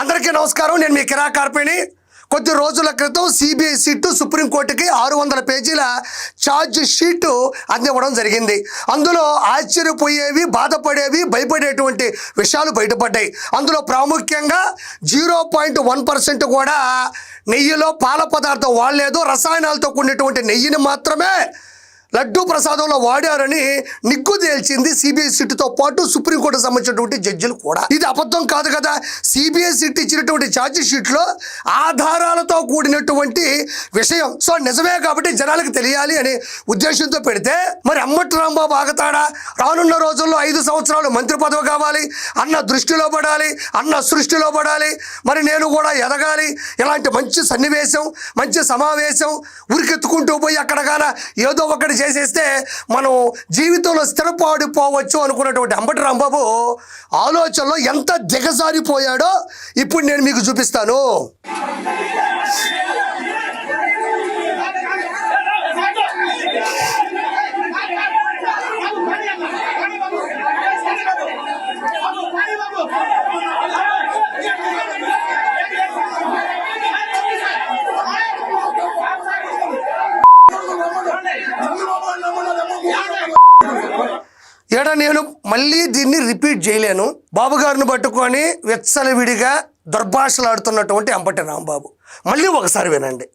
అందరికీ నమస్కారం. నేను మీ కిరా కార్పేణి. కొద్ది రోజుల క్రితం సిబిఐ సిట్టు సుప్రీంకోర్టుకి 600 పేజీల ఛార్జ్ షీటు అందివ్వడం జరిగింది. అందులో ఆశ్చర్యపోయేవి, బాధపడేవి, భయపడేటువంటి విషయాలు బయటపడ్డాయి. అందులో ప్రాముఖ్యంగా 0.1% కూడా నెయ్యిలో పాల పదార్థం వాడలేదు, రసాయనాలతో కూడినటువంటి నెయ్యిని మాత్రమే లడ్డూ ప్రసాదంలో వాడారని నిగ్గు తేల్చింది సిబిఐ సిట్తో పాటు సుప్రీంకోర్టుకు సంబంధించినటువంటి జడ్జిలు కూడా. ఇది అబద్ధం కాదు కదా. సిబిఐ సిట్ ఇచ్చినటువంటి ఛార్జ్ షీట్లో ఆధారాలతో కూడినటువంటి విషయం. సో నిజమే కాబట్టి జనాలకు తెలియాలి అనే ఉద్దేశంతో పెడితే మరి అంబటి రాంబాబు ఆగతాడా? రానున్న రోజుల్లో 5 సంవత్సరాలు మంత్రి పదవి కావాలి అన్న దృష్టిలో పడాలి, అన్న సృష్టిలో పడాలి, మరి నేను కూడా ఎదగాలి, ఇలాంటి మంచి సన్నివేశం, మంచి సమావేశం ఉరికెత్తుకుంటూ పోయి అక్కడగాన ఏదో ఒకటి చేసేస్తే మనం జీవితంలో స్థిరపడిపోవచ్చు అనుకున్నటువంటి అంబటి రాంబాబు ఆలోచనలో ఎంత దిగజారిపోయాడో ఇప్పుడు నేను మీకు చూపిస్తాను. ఏడా నేను మళ్ళీ దీన్ని రిపీట్ చేయలేను. బాబు గారిని పట్టుకొని విచ్చలవిడిగా దుర్భాషలాడుతున్నటువంటి అంబటి రాంబాబు మళ్ళీ ఒకసారి వినండి.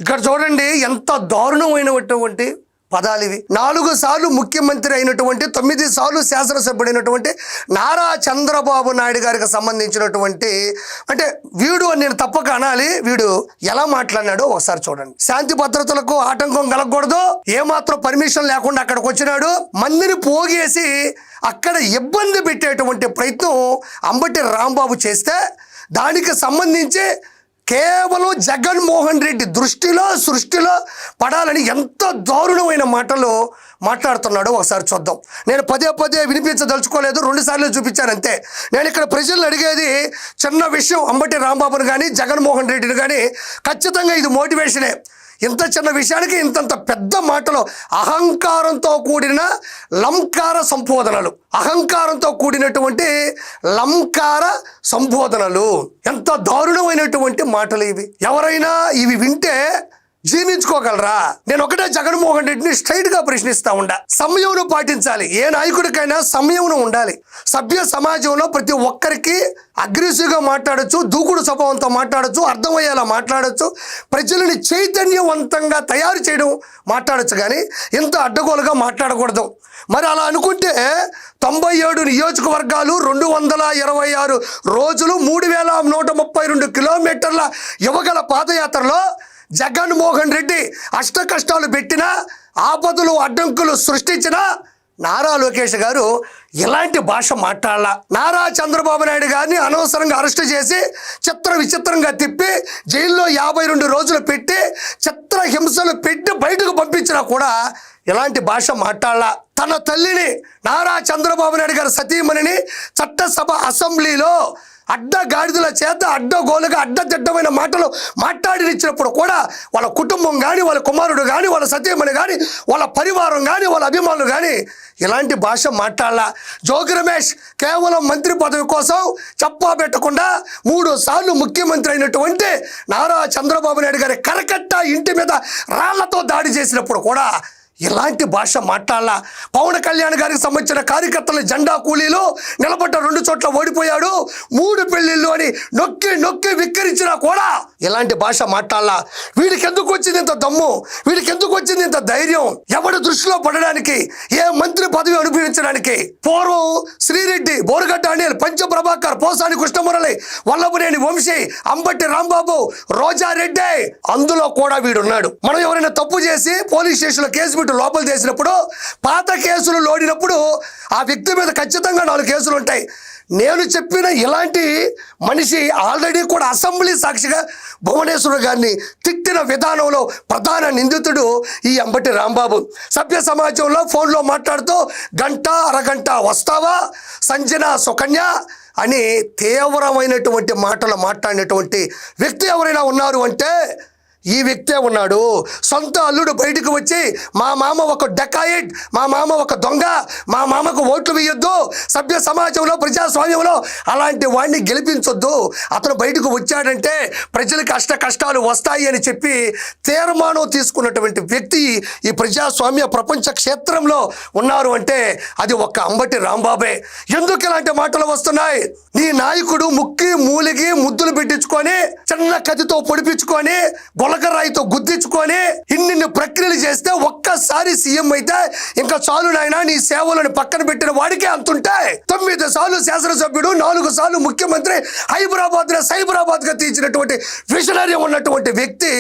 ఇక్కడ చూడండి ఎంత దారుణమైనటువంటి పదాలు ఇవి. 4 సార్లు ముఖ్యమంత్రి అయినటువంటి, 9 సార్లు శాసనసభ్యుడైనటువంటి నారా చంద్రబాబు నాయుడు గారికి సంబంధించినటువంటి, అంటే వీడు నేను తప్పక అనాలి, వీడు ఎలా మాట్లాడినాడో ఒకసారి చూడండి. శాంతి భద్రతలకు ఆటంకం కలగకూడదు, ఏమాత్రం పర్మిషన్ లేకుండా అక్కడికి వచ్చినాడు, మందిని పోగేసి అక్కడ ఇబ్బంది పెట్టేటువంటి ప్రయత్నం అంబటి రాంబాబు చేస్తే దానికి సంబంధించి కేవలం జగన్మోహన్ రెడ్డి దృష్టిలో సృష్టిలో పడాలని ఎంత దారుణమైన మాటలు మాట్లాడుతున్నాడో ఒకసారి చూద్దాం. నేను పదే వినిపించదలుచుకోలేదు, 2 సార్లు చూపించాను అంతే. నేను ఇక్కడ ప్రజలను అడిగేది చిన్న విషయం. అంబటి రాంబాబుని కానీ జగన్మోహన్ రెడ్డిని కానీ ఖచ్చితంగా ఇది మోటివేషనే. ఇంత చిన్న విషయానికి ఇంతంత పెద్ద మాటలు, అహంకారంతో కూడిన లంకార సంబోధనలు, అహంకారంతో కూడినటువంటి లంకార సంబోధనలు, ఎంత దారుణమైనటువంటి మాటలు ఇవి. ఎవరైనా ఇవి వింటే జీర్ణించుకోగలరా? నేను ఒకటే జగన్మోహన్ రెడ్డిని స్ట్రైట్గా ప్రశ్నిస్తా ఉండా. సంయమనం పాటించాలి. ఏ నాయకుడికైనా సంయమనం ఉండాలి. సభ్య సమాజంలో ప్రతి ఒక్కరికి అగ్రెసివ్గా మాట్లాడచ్చు, దూకుడు స్వభావంతో మాట్లాడచ్చు, అర్థమయ్యేలా మాట్లాడచ్చు, ప్రజలని చైతన్యవంతంగా తయారు చేయడం మాట్లాడచ్చు, కానీ ఇంత అడ్డగోలుగా మాట్లాడకూడదు. మరి అలా అనుకుంటే 97 నియోజకవర్గాలు, 226 రోజులు, 3132 కిలోమీటర్ల యువగల పాదయాత్రలో జగన్మోహన్ రెడ్డి అష్ట కష్టాలు పెట్టినా, ఆపదలు అడ్డంకులు సృష్టించినా నారా లోకేష్ గారు ఎలాంటి భాష మాట్లాడాల? నారా చంద్రబాబు నాయుడు గారిని అనవసరంగా అరెస్టు చేసి విచిత్రంగా తిప్పి జైల్లో 52 రోజులు పెట్టి చిత్రహింసలు పెట్టి బయటకు పంపించినా కూడా ఎలాంటి భాష మాట్లాడాల? తన తల్లిని, నారా చంద్రబాబు నాయుడు గారి సతీమణిని చట్టసభ అసెంబ్లీలో అడ్డగాడిదల చేత అడ్డగోలుగా అడ్డదిడ్డమైన మాటలు మాట్లాడినిచ్చినప్పుడు కూడా వాళ్ళ కుటుంబం కానీ, వాళ్ళ కుమారుడు కానీ, వాళ్ళ సతీమణి కానీ, వాళ్ళ పరివారం కానీ, వాళ్ళ అభిమానులు కానీ ఇలాంటి భాష మాట్లాడాల. జోగి రమేష్ కేవలం మంత్రి పదవి కోసం చెప్పా పెట్టకుండా 3 సార్లు ముఖ్యమంత్రి అయినటువంటి నారా చంద్రబాబు నాయుడు గారి కరకట్ట ఇంటి మీద రాళ్లతో దాడి చేసినప్పుడు కూడా ఇలాంటి భాష మాట్లాడాల. పవన్ కళ్యాణ్ గారికి సంబంధించిన కార్యకర్తలు జెండా కూలీలు నిలబడ్డ 2 చోట్ల ఓడిపోయాడు, 3 పెళ్లిళ్ళు అని నొక్కి నొక్కి విక్కరించినా కూడా ఇలాంటి భాష మాట్లాడాల. వీడికి ఎందుకు వచ్చింది ఇంత దమ్ము, వీడికి ఎందుకు వచ్చింది ఇంత ధైర్యం, ఎవరి దృష్టిలో పడడానికి, ఏ మంత్రి పదవి అనుభవించడానికి? పూర్వం శ్రీరెడ్డి, బోరుగడ్డ అనిల్, పంచ ప్రభాకర్, పోసాని కృష్ణమురళి, వల్లభనేని వంశీ, అంబటి రాంబాబు, రోజారెడ్డి, అందులో కూడా వీడున్నాడు. మనం ఎవరైనా తప్పు చేసి పోలీస్ స్టేషన్లో కేసు పెట్టి లోపల చేసినప్పుడు, పాత కేసులు లోడినప్పుడు ఆ వ్యక్తి మీద ఖచ్చితంగా 4 కేసులు ఉంటాయి. నేను చెప్పిన ఇలాంటి మనిషి ఆల్రెడీ కూడా అసెంబ్లీ సాక్షిగా భువనేశ్వర్ గారిని తిట్టిన విధానంలో ప్రధాన నిందితుడు ఈ అంబటి రాంబాబు. సభ్య సమాజంలో ఫోన్లో మాట్లాడుతూ గంట అరగంట వస్తావా సంజన సుకన్య అని తీవ్రమైనటువంటి మాటలు మాట్లాడినటువంటి వ్యక్తి ఎవరైనా ఉన్నారు అంటే ఈ వ్యక్తే ఉన్నాడు. సొంత అల్లుడు బయటకు వచ్చి మా మామ ఒక డకాయిట్, మా మామ ఒక దొంగ, మా మామకు ఓట్లు వేయొద్దు, సభ్య సమాజంలో ప్రజాస్వామ్యంలో అలాంటి వాడిని గెలిపించొద్దు, అతను బయటకు వచ్చాడంటే ప్రజలకు కష్టాలు వస్తాయి అని చెప్పి తీర్మానం తీసుకున్నటువంటి వ్యక్తి ఈ ప్రజాస్వామ్య ప్రపంచ క్షేత్రంలో ఉన్నారు అంటే అది ఒక్క అంబటి రాంబాబే. ఎందుకు ఇలాంటి మాటలు వస్తున్నాయి? నీ నాయకుడు ముక్కి మూలిగి ముద్దులు పెట్టించుకొని చిన్న కత్తితో పొడిపించుకొని గొలకరాయితో గుద్దించుకొని ఇన్ని ప్రక్రియలు చేస్తే ఒక్కసారి సీఎం అయితే ఇంకా చాలు నాయనా నీ సేవలను పక్కన పెట్టిన వాడికే అంతుంటాయి. 9 సార్లు శాసనసభ్యుడు, 4 సార్లు ముఖ్యమంత్రి, సైబరాబాద్ గా తీర్చినటువంటి విషనరీ ఉన్నటువంటి వ్యక్తి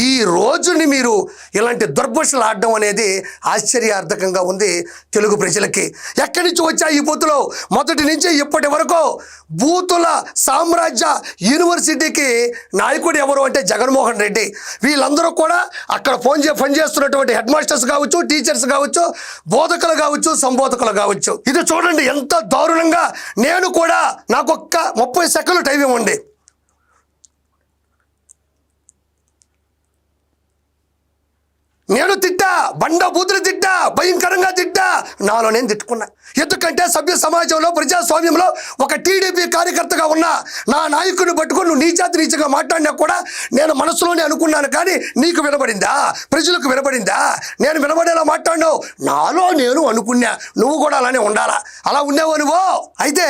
ఈ రోజుని మీరు ఇలాంటి దుర్భషలు ఆడడం అనేది ఆశ్చర్యార్థకంగా ఉంది తెలుగు ప్రజలకి. ఎక్కడి నుంచి వచ్చా ఈ బూతులు? మొదటి నుంచి ఇప్పటి వరకు బూతుల సామ్రాజ్య యూనివర్సిటీకి నాయకుడు ఎవరు అంటే జగన్మోహన్ రెడ్డి. వీళ్ళందరూ కూడా అక్కడ పనిచేస్తున్నటువంటి హెడ్ మాస్టర్స్ కావచ్చు, టీచర్స్ కావచ్చు, బోధకులు కావచ్చు, సంబోధకులు కావచ్చు. ఇది చూడండి ఎంత దారుణంగా. నేను కూడా నాకొక్క 30 సెకండ్లు టైం ఇవ్వండి. నేను తిట్టా, బండ బూతులు తిట్టా, భయంకరంగా తిట్టా, నాలో నేను తిట్టుకున్నా. ఎందుకంటే సభ్య సమాజంలో ప్రజాస్వామ్యంలో ఒక టీడీపీ కార్యకర్తగా ఉన్నా నా నాయకుడిని పట్టుకొని నువ్వు నీచాతిరీచంగా మాట్లాడినా కూడా నేను మనసులోనే అనుకున్నాను. కానీ నీకు వినబడిందా? ప్రజలకు వినబడిందా? నేను వినబడేలా మాట్లాడినావు. నాలో నేను అనుకున్నా, నువ్వు కూడా అలానే ఉండాలా. అలా ఉండేవో నువ్వు. అయితే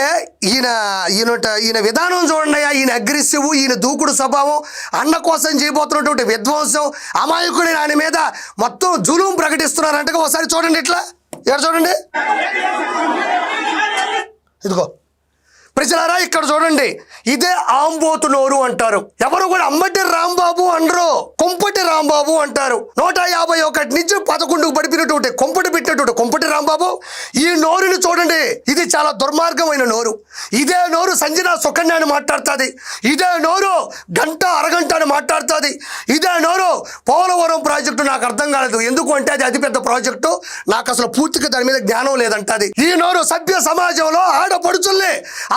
ఈయన విధానం చూడండి. ఈయన అగ్రెసివ్, ఈయన దూకుడు స్వభావం, అన్న కోసం చేయబోతున్నటువంటి విధ్వంసం, అమాయకుడైన ఆయన మీద మొత్తం జులుం ప్రకటిస్తున్నారంట. ఒకసారి చూడండి, ఇట్లా చూడండి, ఇదిగో ప్రజలారా ఇక్కడ చూడండి. ఇదే ఆంబోతు నోరు అంటారు. ఎవరు కూడా అంబటి రాంబాబు అనరు, కొంపటి రాంబాబు అంటారు. 151 నుంచి 11కు పడిపినటువంటి కొంపటి పెట్టినటువంటి కొంపటి రాంబాబు. ఈ నోరుని చూడండి, ఇది చాలా దుర్మార్గమైన నోరు. ఇదే నోరు సంజన సుకన్య అని మాట్లాడుతుంది. ఇదే నోరు గంట అరగంట అని మాట్లాడుతుంది. ఇదే నోరు పోలవరం ప్రాజెక్టు నాకు అర్థం కాలేదు, ఎందుకు అంటే అది అతిపెద్ద ప్రాజెక్టు, నాకు అసలు పూర్తిగా దాని మీద జ్ఞానం లేదంటది. ఈ నోరు సభ్య సమాజంలో ఆడపడుచుల్ని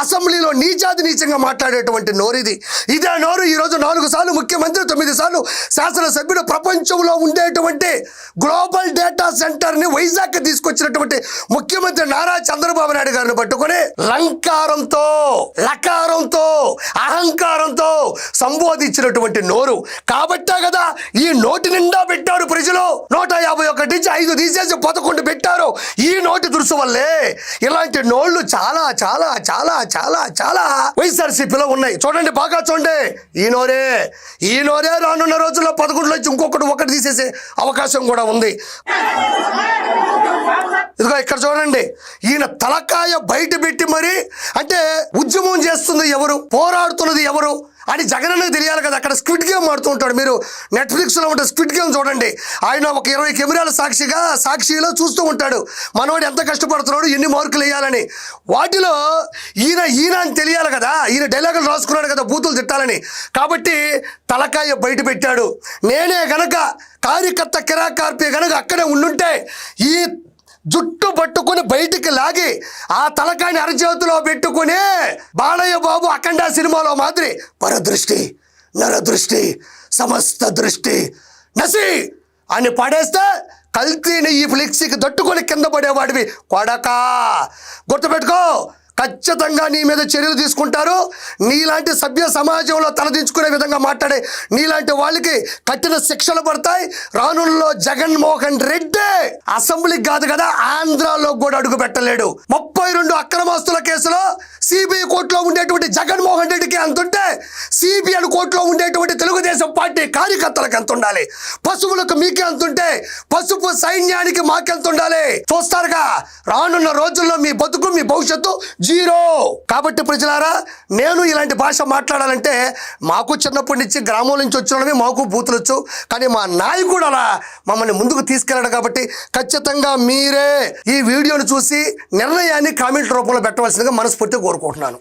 అసెంబ్లీలో నీచంగా మాట్లాడేటువంటి నోరిది. ఇదే నోరు ఈరోజు 4 సార్లు ముఖ్యమంత్రి, 9 సార్లు శాసనసభ్యుడు, ప్రపంచంలో ఉండేటువంటి గ్లోబల్ డేటా సెంటర్ని వైజాగ్ తీసుకొచ్చినటువంటి ముఖ్యమంత్రి నారా చంద్రబాబు నాయుడు గారిని పట్టుకొని లంకారంతో, లకారంతో, అహంకారంతో సంబోధించినటువంటి నోరు. కాబట్టే కదా ఈ నోటి నిండా పెట్టారు ప్రజలు. 151 నుంచి 5 తీసేసి 11 పెట్టారు. ఈ నోటి దురుసు వల్లే ఇలాంటి నోళ్లు చాలా చాలా చాలా చాలా చాలా వైఎస్ఆర్సీపీలో ఉన్నాయి. చూడండి, బాగా చూడండి. ఈ నోరే రానున్న రోజుల్లో 11 నుంచి ఒకటి తీసేసే అవకాశం కూడా ఉంది. ఇదిగో ఇక్కడ చూడండి, ఈయన తలకాయ బయట పెట్టి మరి అంటే ఉద్యమం చేస్తుంది ఎవరు, పోరాడుతున్నది ఎవరు అని జగనన్నకు తెలియాలి కదా. అక్కడ స్క్విడ్ గేమ్ ఆడుతూ ఉంటాడు. మీరు నెట్ఫ్లిక్స్లో ఉంటే స్క్విడ్ గేమ్ చూడండి. ఆయన ఒక 20 కెమెరాల సాక్షిలో చూస్తూ ఉంటాడు మనవాడు ఎంత కష్టపడుతున్నాడు, ఎన్ని మార్కులు వేయాలని. వాటిలో ఈయన అని తెలియాలి కదా. ఈయన డైలాగులు రాసుకున్నాడు కదా బూతులు తిట్టాలని. కాబట్టి తలకాయ బయట పెట్టాడు. నేనే గనక కార్యకర్త కిరాకార్పి గనక అక్కడే ఉండుంటే ఈ జుట్టు పట్టుకుని బయటికి లాగి ఆ తలకాయని అరచేతిలో పెట్టుకుని బాలయ్య బాబు అఖండ సినిమాలో మాదిరి పరదృష్టి, నరదృష్టి, సమస్త దృష్టి నసి అని పడేస్తే కల్తీని ఈ ఫ్లెక్సీకి దట్టుకొని కింద పడేవాడివి కొడకా. గుర్తుపెట్టుకో, ఖచ్చితంగా నీ మీద చర్యలు తీసుకుంటారు. నీలాంటి సభ్య సమాజంలో తలదించుకునే విధంగా మాట్లాడే నీలాంటి వాళ్ళకి కఠిన శిక్షలు పడతాయి. రానుల్లో జగన్మోహన్ రెడ్డి అసెంబ్లీకి కాదు కదా, ఆంధ్రాలో కూడా అడుగు పెట్టలేడు. 32 అక్రమాస్తుల కేసులో సిబిఐ కోర్టులో ఉండేటువంటి జగన్మోహన్ రెడ్డికి అంతుంటే సిబిఐ కోర్టులో ఉండేటువంటి తెలుగుదేశం పార్టీ కార్యకర్తలకు ఎంత ఉండాలి? పశువులకు మీకే అంతుంటే పసుపు సైన్యానికి మాకెంత ఉండాలి? చూస్తారుగా రానున్న రోజుల్లో మీ బతుకు, మీ భవిష్యత్తు జీరో. కాబట్టి ప్రజలారా, నేను ఇలాంటి భాష మాట్లాడాలంటే మాకు చిన్నప్పటి నుంచి గ్రామం నుంచి వచ్చినవి మాకు బూతులొచ్చు, కానీ మా నాయకుడు అలా మమ్మల్ని ముందుకు తీసుకెళ్ళాడు. కాబట్టి ఖచ్చితంగా మీరే ఈ వీడియోను చూసి నిర్ణయాన్ని కామెంట్ రూపంలో పెట్టవలసిందిగా మనస్ఫూర్తిగా కోరుకుంటున్నాను.